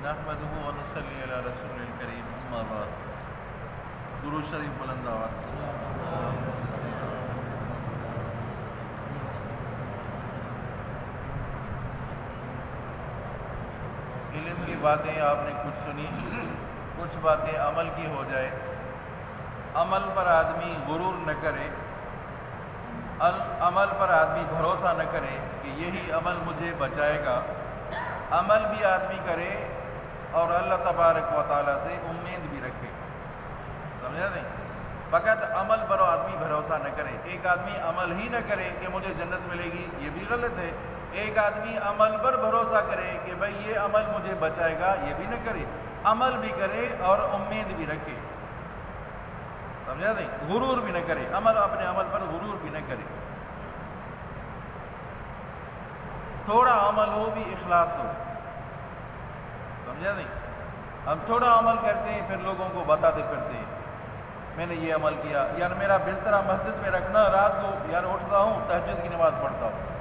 نحمدہ و نصلی علی رسول الکریم اما بعد درود شریف بلند آواز علم کی باتیں آپ نے کچھ سنی، کچھ باتیں عمل کی ہو جائے۔ عمل پر آدمی غرور نہ کرے، عمل پر آدمی بھروسہ نہ کرے کہ یہی عمل مجھے بچائے گا۔ عمل بھی آدمی کرے اور اللہ تبارک و تعالیٰ سے امید بھی رکھے، سمجھا نہیں؟ فقط عمل پر آدمی بھروسہ نہ کرے۔ ایک آدمی عمل ہی نہ کرے کہ مجھے جنت ملے گی، یہ بھی غلط ہے۔ ایک آدمی عمل پر بھروسہ کرے کہ بھئی یہ عمل مجھے بچائے گا، یہ بھی نہ کرے۔ عمل بھی کرے اور امید بھی رکھے، سمجھا نہیں؟ غرور بھی نہ کرے، اپنے عمل پر غرور بھی نہ کرے۔ تھوڑا عمل ہو بھی اخلاص ہو، سمجھا نہیں؟ ہم تھوڑا عمل کرتے ہیں پھر لوگوں کو بتاتے پھرتے ہیں میں نے یہ عمل کیا، یار میرا بستر مسجد میں رکھنا، رات کو یار اٹھتا ہوں تہجد کی نماز پڑھتا ہوں،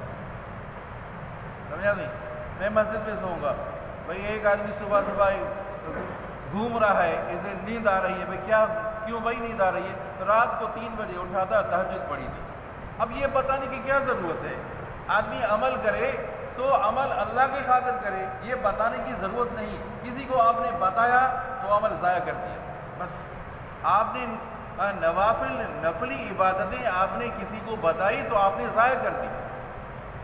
سمجھا نہیں؟ میں مسجد میں سوؤں گا۔ بھئی ایک آدمی صبح گھوم رہا ہے، اسے نیند آ رہی ہے، بھئی کیوں بھائی نیند آ رہی ہے؟ تو رات کو 3 بجے اٹھا تھا، تہجد پڑھی تھی۔ اب یہ بتانے کی کیا ضرورت ہے؟ آدمی عمل کرے تو عمل اللہ کی خاطر کرے، یہ بتانے کی ضرورت نہیں۔ کسی کو آپ نے بتایا تو عمل ضائع کر دیا، بس۔ آپ نے نفلی عبادتیں آپ نے کسی کو بتائی تو آپ نے ضائع کر دی۔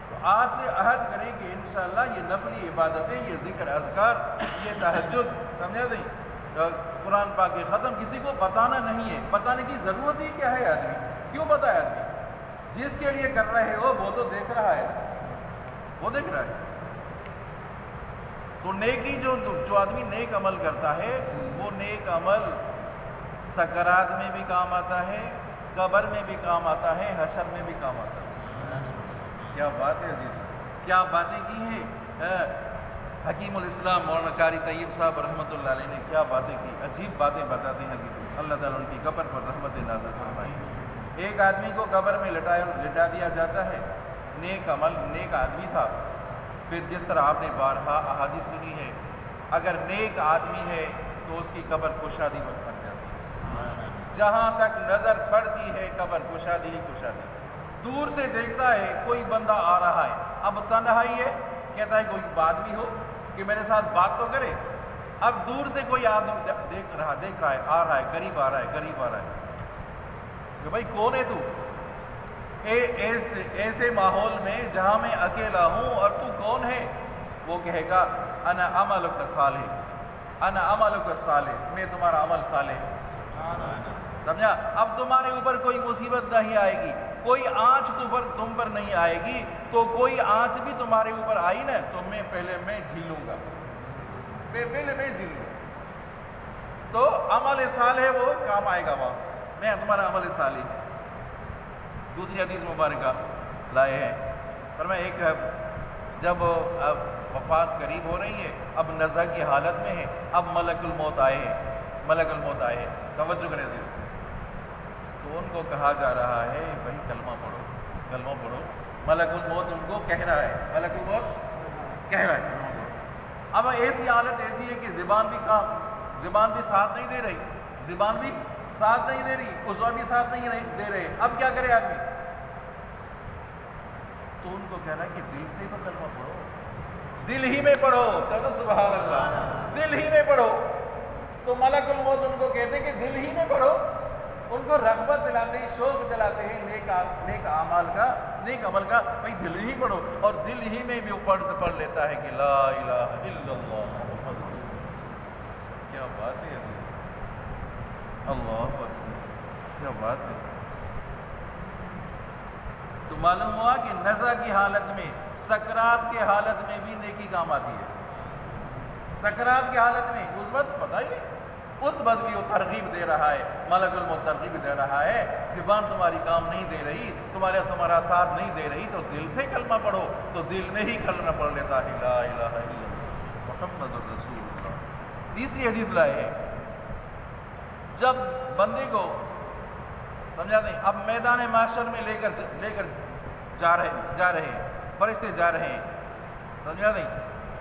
تو آج سے عہد کریں کہ انشاءاللہ یہ نفلی عبادتیں، یہ ذکر اذکار، یہ تہجد، سمجھا نہیں؟ قرآن پاک کے ختم کسی کو بتانا نہیں ہے۔ بتانے کی ضرورت ہی کیا ہے؟ آدمی کیوں بتائے؟ آدمی جس کے لیے کر رہے ہو وہ تو دیکھ رہا ہے، وہ دیکھ رہا ہے۔ تو نیکی جو آدمی نیک عمل کرتا ہے، وہ نیک عمل سکرات میں بھی کام آتا ہے، قبر میں بھی کام آتا ہے، حشر میں بھی کام آتا ہے۔ کیا بات ہے عزیز، کیا باتیں کی ہیں حکیم الاسلام مولانا قاری طیب صاحب رحمۃ اللہ علیہ نے، کیا باتیں کی، عجیب باتیں بتاتے ہیں عزیز۔ اللہ تعالیٰ ان کی قبر پر رحمت نازل فرمائے۔ ایک آدمی کو قبر میں لٹا دیا جاتا ہے، نیک آدمی تھا۔ پھر جس طرح آپ نے بارہا احادیث سنی ہے، اگر نیک آدمی ہے تو اس کی قبر کشادی بن جاتی ہے، جہاں تک نظر پڑتی ہے قبر کشادی ہی کشادی۔ دور سے دیکھتا ہے کوئی بندہ آ رہا ہے، اب تنہائی ہے، کہتا ہے کوئی آدمی ہو کہ میرے ساتھ بات تو کرے۔ اب دور سے کوئی آدمی دیکھ رہا ہے، آ رہا ہے، قریب آ رہا ہے کہ بھائی کون ہے تو؟ ایسے ماحول میں جہاں میں اکیلا ہوں اور تو کون ہے؟ وہ کہے گا انا عملک صالح، انا عملک صالح، میں تمہارا عمل صالح، سمجھا؟ اب تمہارے اوپر کوئی مصیبت نہیں آئے گی، کوئی آنچ تم پر نہیں آئے گی، تو کوئی آنچ بھی تمہارے اوپر آئی نا تو پہلے میں جھیلوں گا، پہلے میں جھیلوں گا۔ تو عمل صالح وہ کام آئے گا، وہاں میں تمہارا عمل صالح۔ دوسری حدیث مبارکہ لائے ہیں، فرمایا ایک جب وفات قریب ہو رہی ہے، اب نزع کی حالت میں ہے، اب ملک الموت آئے ہیں، توجہ کریں ضرور۔ تو ان کو کہا جا رہا ہے بھائی کلمہ پڑھو۔ ملک الموت ان کو کہہ رہا ہے، اب ایسی حالت ایسی ہے کہ زبان بھی ساتھ نہیں دے رہی، عضو بھی ساتھ نہیں دے رہے۔ اب کیا کرے آدمی؟ تو ان کو کہہ رہا ہے کہ دل سے تو کلمہ پڑھو، دل ہی میں پڑھو، چلو سبحان اللہ، دل ہی میں پڑھو۔ تو ملک الموت ان کو کہتے ہیں کہ دل ہی میں پڑھو، ان کو رغبت دلاتے ہیں، شوق دلاتے ہیں نیک عمل کا، بھائی دل ہی پڑھو، اور دل ہی میں بھی پڑھ لیتا ہے کہ لا الہ الا اللہ محمد رسول اللہ۔ کیا بات ہے عزیز، اللہ اکبر، کیا بات ہے۔ تو معلوم ہوا کہ نزع کی حالت میں، سکرات کے حالت میں بھی نیکی کام آتی ہے۔ سکرات کی حالت میں اس وقت پتہ ہی نہیں، اس وقت بھی وہ ترغیب دے رہا ہے، ملک الموت ترغیب دے رہا ہے، زبان تمہاری کام نہیں دے رہی، تمہارا ساتھ نہیں دے رہی، تو دل سے کلمہ پڑھو۔ تو دل میں ہی کلمہ پڑھ لیتا ہے لا الہ الا اللہ محمد رسول اللہ۔ تیسری حدیث لائے ہیں، جب بندے کو سمجھا نہیں، اب میدان محشر میں لے کر جا رہے ہیں، فرشتے جا رہے ہیں، سمجھا نہیں،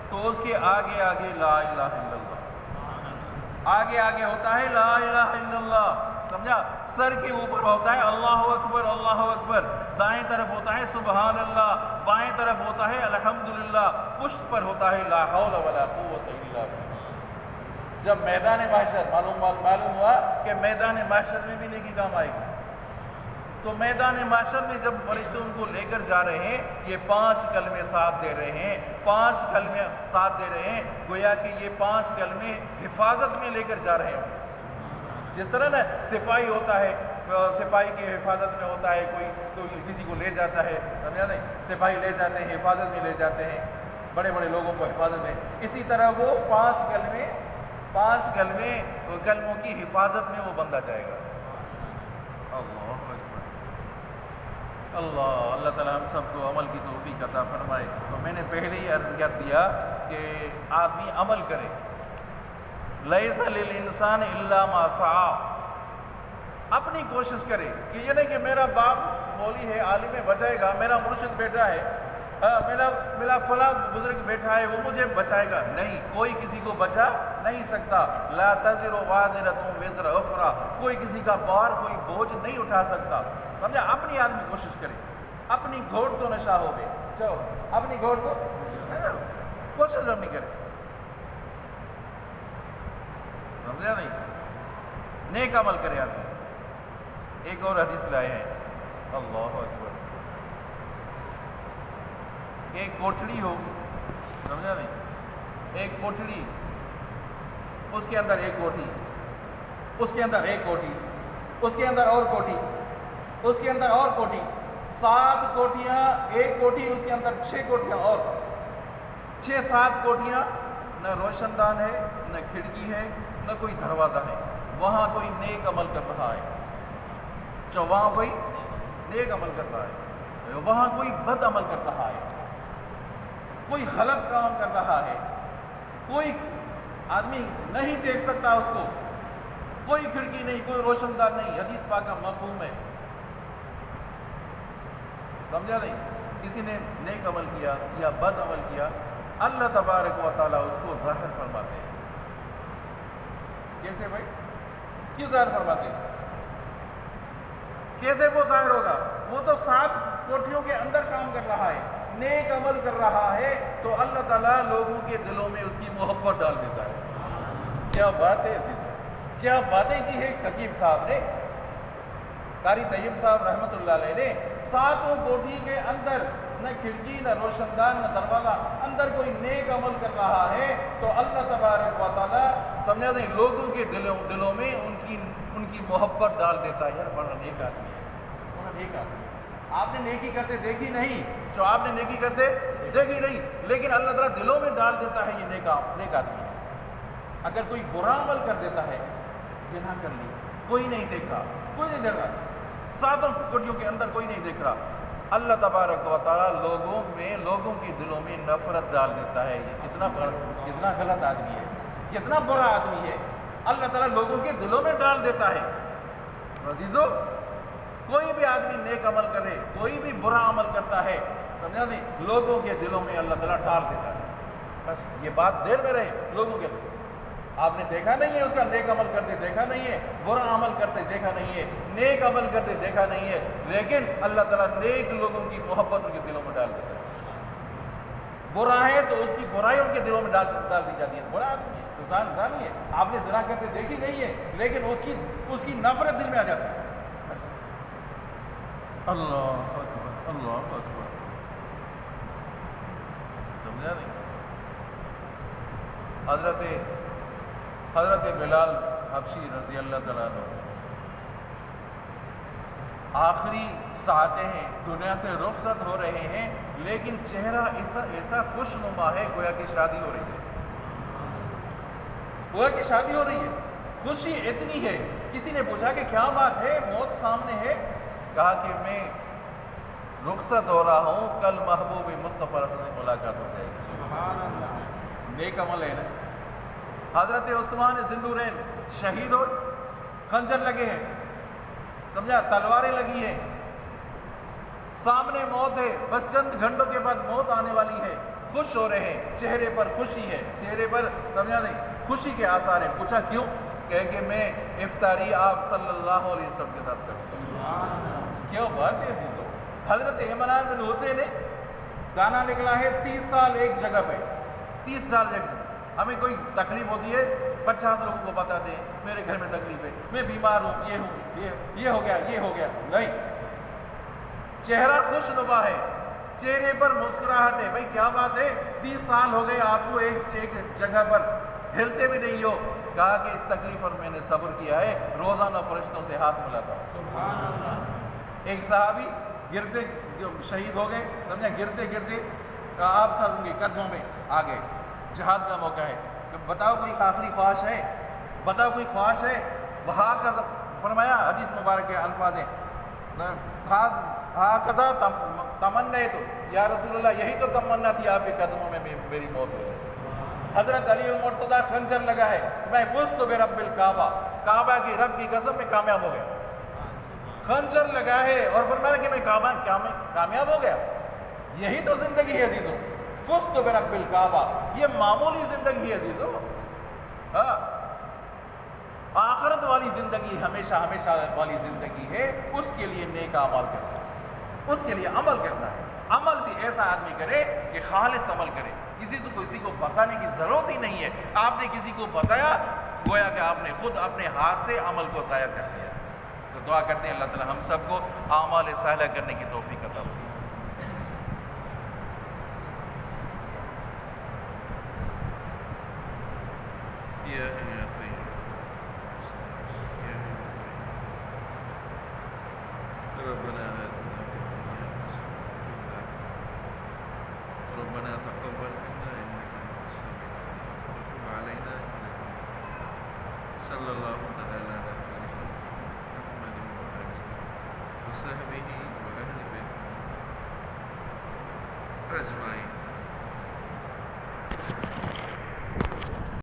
تو اس کے آگے آگے لا الہ الا اللہ، آگے آگے ہوتا ہے لا الہ الا اللہ، سمجھا؟ سر کے اوپر ہوتا ہے اللہ اکبر اللہ اکبر، دائیں طرف ہوتا ہے سبحان اللہ، بائیں طرف ہوتا ہے الحمدللہ، پشت پر ہوتا ہے لا حول ولا قوت الا باللہ۔ جب میدان محشر معلوم ہوا کہ میدان محشر میں بھی نیکی کام آئے گی، تو میدان محشر میں جب فرشتے ان کو لے کر جا رہے ہیں، یہ 5 کلمے ساتھ دے رہے ہیں، 5 کلمے ساتھ دے رہے ہیں، گویا کہ یہ 5 کلمے حفاظت میں لے کر جا رہے ہیں۔ جس طرح نا سپاہی ہوتا ہے، سپاہی کے حفاظت میں ہوتا ہے، کوئی کسی کو لے جاتا ہے، سمجھا نہیں، سپاہی لے جاتے ہیں، حفاظت میں لے جاتے ہیں بڑے بڑے لوگوں کو حفاظت میں، اسی طرح وہ 5 کلموں کی حفاظت میں وہ بندہ جائے گا۔ اللہ اکبر، اللہ تعالیٰ ہم سب کو عمل کی توفیق عطا فرمائے۔ تو میں نے پہلے ہی عرض کیا کہ آدمی عمل کرے، لیس للانسان الا ما سعی، اپنی کوشش کرے کہ یہ نہیں کہ میرا باپ مولی ہے، عالم بچائے گا، میرا مرشد بیٹا ہے، میرا فلاں بزرگ بیٹھا ہے وہ مجھے بچائے گا، نہیں، کوئی کسی کو بچا نہیں سکتا۔ لا تزر وازرۃ وزر اخرى، کوئی کسی کا بار، کوئی بوجھ نہیں اٹھا سکتا، سمجھا؟ اپنی آدمی کوشش کرے، اپنی گھوڑ تو نشہ ہو گئے، چلو اپنی گھوڑ تو کوشش اپنی کرے، سمجھا نہیں؟ نیک عمل کرے آدمی۔ ایک اور حدیث لائے ہیں، اللہ اکبر، ایک کوٹھڑی ہو، سمجھا نہیں، ایک کوٹھڑی، اس کے اندر ایک کوٹھی، اس کے اندر ایک کوٹھی، اس کے اندر اور کوٹھی، اس کے اندر اور کوٹھی، 7 کوٹھیاں، ایک کوٹھی، اس کے اندر 6 کوٹھیاں اور 6-7 کوٹھیاں، نہ روشن دان ہے، نہ کھڑکی ہے، نہ کوئی دروازہ ہے، وہاں کوئی نیک عمل کر رہا ہے، وہاں کوئی نیک عمل کر رہا ہے، وہاں کوئی بد عمل کر رہا ہے، کوئی غلط کام کر رہا ہے، کوئی آدمی نہیں دیکھ سکتا اس کو، کوئی کھڑکی نہیں، کوئی روشن دان نہیں، حدیث پاک کا مفہوم ہے، سمجھا نہیں؟ کسی نے نیک عمل کیا یا بد عمل کیا، اللہ تبارک و تعالیٰ اس کو ظاہر فرماتے ہیں۔ کیسے بھائی؟ کیوں ظاہر فرماتے ہیں؟ کیسے وہ ظاہر ہوگا؟ وہ تو 7 کوٹھیوں کے اندر کام کر رہا ہے، نیک عمل کر رہا ہے، تو اللہ تعالیٰ لوگوں کے دلوں میں اس کی محبت ڈال دیتا ہے۔ کیا بات ہے، کیا باتیں کی ہے حکیم صاحب نے، قاری طیب صاحب رحمۃ اللہ علیہ نے، 7 کوٹھی کے اندر نہ کھڑکی، نہ روشن دان، نہ دروازہ، اندر کوئی نیک عمل کر رہا ہے، تو اللہ تبارک و تعالیٰ سمجھا نہیں لوگوں کے دلوں میں ان کی محبت ڈال دیتا ہے۔ یار بڑا نیک آدمی ہے، بڑا نیک آدمی ہے، آپ نے نیکی کرتے دیکھی نہیں، جو آپ نے نیکی کرتے دیکھی نہیں، لیکن اللہ تعالیٰ دلوں میں ڈال دیتا ہے یہ نیک آدمی ہے۔ اگر کوئی برا عمل کر دیتا ہے، زنا کر لی، کوئی نہیں دیکھ رہا، کوئی نہیں دیکھ رہا، 7 کوٹھیوں کے اندر کوئی نہیں دیکھ رہا، اللہ تبارک و تعالیٰ لوگوں کے دلوں میں نفرت ڈال دیتا ہے۔ یہ کتنا غلط آدمی ہے، کتنا برا آدمی ہے، اللہ تعالیٰ لوگوں کے دلوں میں ڈال دیتا ہے۔ عزیزو، کوئی بھی آدمی نیک عمل کرے، کوئی بھی برا عمل کرتا ہے، سمجھا نہیں، لوگوں کے دلوں میں اللہ تعالیٰ ڈال دیتا ہے۔ بس یہ بات ذہن میں رہے، لوگوں کے آپ نے دیکھا نہیں ہے اس کا نیک عمل کرتے دیکھا نہیں ہے، برا عمل کرتے دیکھا نہیں ہے، نیک عمل کرتے دیکھا نہیں ہے، لیکن اللہ تعالیٰ نیک لوگوں کی محبت ان کے دلوں میں ڈال دیتا ہے۔ برا ہے تو اس کی برائی ان کے دلوں میں ڈال دی جاتی ہے، برا آدمی ہے تو زانی ہے، آپ نے زنا کرتے دیکھی نہیں ہے، لیکن اس کی نفرت دل میں آ جاتی ہے۔ بس اللہ اکبر، اللہ اکبر، سمجھا نہیں؟ حضرت بلال حبشی رضی اللہ تعالیٰ عنہ، آخری ساعتیں ہیں، دنیا سے رخصت ہو رہے ہیں، لیکن چہرہ ایسا خوش نما ہے گویا کہ شادی ہو رہی ہے، گویا کہ شادی ہو رہی ہے، خوشی اتنی ہے۔ کسی نے پوچھا کہ کیا بات ہے، موت سامنے ہے؟ کہا کہ میں رخصت ہو رہا ہوں، کل محبوب مصطفیٰ سے ملاقات ہو جائے گی۔ سبحان اللہ، نیک عمل ہے نا۔ حضرت عثمان ذوالنورین شہید ہو، خنجر لگے ہیں، سمجھا، تلواریں لگی ہیں، سامنے موت ہے، بس چند گھنٹوں کے بعد موت آنے والی ہے، خوش ہو رہے ہیں، چہرے پر خوشی ہے، چہرے پر سمجھا نہیں خوشی کے آثار ہیں۔ پوچھا کیوں؟ کہ میں افطاری آپ صلی اللہ علیہ وسلم کے ساتھ کرتا ہوں۔ کیوں بات ہے عزیزو؟ حضرت عمران بن حسین نے گانا نکلا ہے 30 سال ایک جگہ پہ، 30 سال جگہ۔ ہمیں کوئی تکلیف ہوتی ہے 50 لوگوں کو بتاتے ہیں میرے گھر میں تکلیف ہے، میں بیمار ہوں، یہ ہوں، یہ ہو گیا، یہ ہو گیا، نہیں، چہرہ خوش نما ہے، چہرے پر مسکراہٹ ہے۔ بھائی کیا بات ہے، 30 سال ہو گئے آپ کو ایک جگہ پر ہلتے بھی نہیں ہو۔ کہا کہ اس تکلیف پر میں نے صبر کیا ہے، روزانہ فرشتوں سے ہاتھ ملاتا ہوں۔ سبحان اللہ۔ ایک صحابی گرتے شہید ہو گئے، سمجھا، گرتے گرتے آپ صاحب کے قدموں میں آ گئے، جہاد کا موقع ہے، کہ بتاؤ کوئی آخری خواہش ہے، بتاؤ کوئی خواہش ہے؟ وہاں کا فرمایا، حدیث مبارک کے الفاظ ہیں، ہاکذا تمنا تو یا رسول اللہ، یہی تو تمنا تھی آپ کے قدموں میں میری موت ہو جائے۔ حضرت علی المرتضیٰ خنجر لگا ہے، میں فزت برب الکعبہ، کعبہ کی رب کی قسم میں کامیاب ہو گیا، خنجر لگا ہے اور فرمایا کہ میں کامیاب ہو گیا۔ یہی تو زندگی ہے عزیزو، فزت برب الکعبہ، یہ معمولی زندگی ہے عزیزو۔ آخرت والی زندگی ہمیشہ ہمیشہ والی زندگی ہے، اس کے لیے نیک اعمال کرنا ہے، اس کے لیے عمل کرنا ہے۔ عمل بھی ایسا آدمی کرے کہ خالص عمل کرے، کسی کو بتانے کی ضرورت ہی نہیں ہے۔ آپ نے کسی کو بتایا، گویا کہ آپ نے خود اپنے ہاتھ سے عمل کو ضائع کر دیا۔ تو دعا کرتے ہیں اللہ تعالی ہم سب کو اعمال صالحہ کرنے کی توفیق عطا فرمائے۔ ربنا تقبل منا انك انت السميع العليم وتب علينا صلى الله تعالى على محمد وآله وصحبه